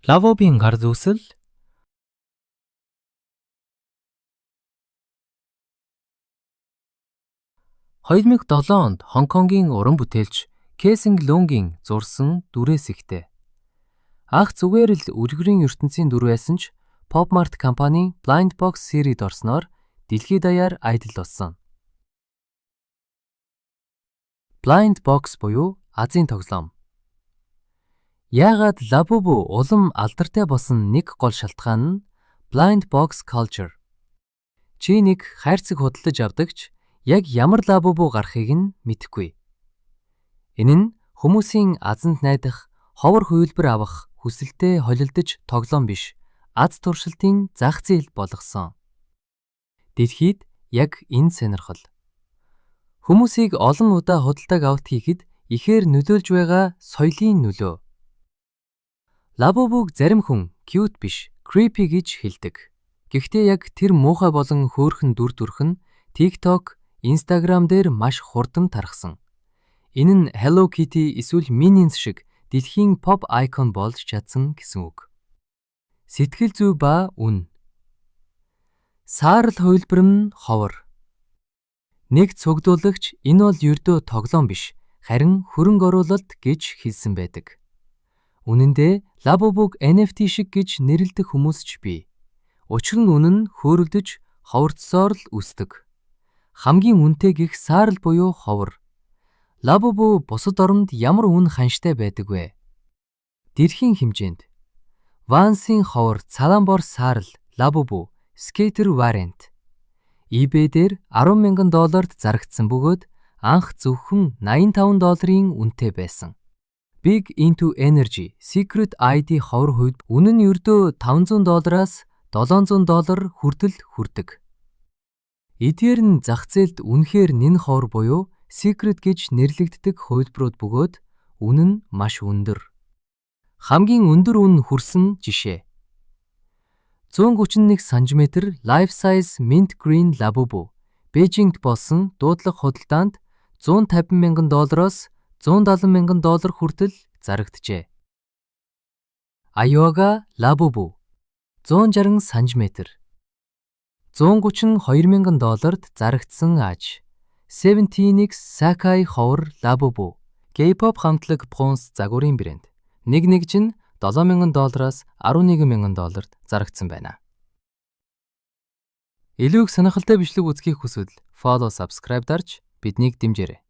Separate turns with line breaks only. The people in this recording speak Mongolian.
Лавобын гар зүүсэл 2007 онд Хонконгийн уран бүтээлч Кэсинг Лунгийн зурсан дүрээс ихтэй. Анх зүгээр л үлгэрийн ертөнцийн дүр байсан ч PopMart компанийн Blind Box серийд орсноор дэлхийд даяар айдол болсон. Blind Box буюу Азийн тоглоом. Яагаад Лабубу улам алдартай болсон нэг гол шалтгаан нь Blind Box Culture. Чи нэг хайрцаг худалдаж авдагч яг ямар Лабубу гарахыг нь мэдэхгүй. Энэ нь хүмүүсийн азанд найдах, ховор хувилбар авах хүсэлтэд холилдож тоглоом биш, аз туршилтын зах зээл болгосон. Дэлхийд яг энэ сонирхол. Хүмүүсийг олон удаа худалдааг авт хийхэд ихээр нөлөөлж байгаа соёлын нөлөө. Лабубуг зарим хүн cute биш, creepy гэж хэлдэг. Гэхдээ яг тэр муухай болон хөөрхөн дүр төрх нь TikTok, Instagram дээр маш хурдан тархсан. Энэ нь Hello Kitty эсвэл Minions шиг дэлхийн pop icon болж чадсан гэсэн үг. Сэтгэл зүй ба үн. Саарл хувилбар нь ховор. Нэг цугдуулагч энэ бол ердөө тоглоом биш, харин хөрөнгө оруулалт гэж хэлсэн байдаг. Үнэн дээр Лабубуг NFT шиг гэж нэрлэдэг хүмүүс ч бий. Учир нь үнэн нь хөөрөлдөж ховорцсоор л үсдэг. Хамгийн үнэтэй гэх саарл буюу ховор. Лабубу бусад оронд ямар үн ханштай байдаг вэ? Дэрхийн хэмжээнд. Вансын ховор Цаланбор саарл Лабубу Skater variant. eBay дээр $10,000 зарагдсан бөгөөд анх зөвхөн $85 үнэтэй байсан. Big Into Energy Secret ID ховор хувьд үнэн нь ердөө $500-аас $700 хүртэл хүрдэг. Эдгээр нь зах зээлд үнэхээр нэн ховор буюу Secret гэж нэрлэгддэг хувилбарууд бөгөөд үнэн нь маш өндөр. Хамгийн өндөр үн хүрсэн жишээ. 131 см life size mint green Labubu Бээжингт болсон дуудлага худалдаанд $150,000-оос $170,000 хүртэл зарагджээ. Айога Лабубу 160 см $132,000-д зарагдсан аж. 17X Sakai ховор Лабубу K-pop хамтлаг Bronze загварын брэнд. Нэг чинь $7,000-аас $11,000-д зарагдсан байна. Илүү их сонирхолтой бичлэг үзхийг хүсвэл follow subscribe дарж биднийг дэмжээрэй.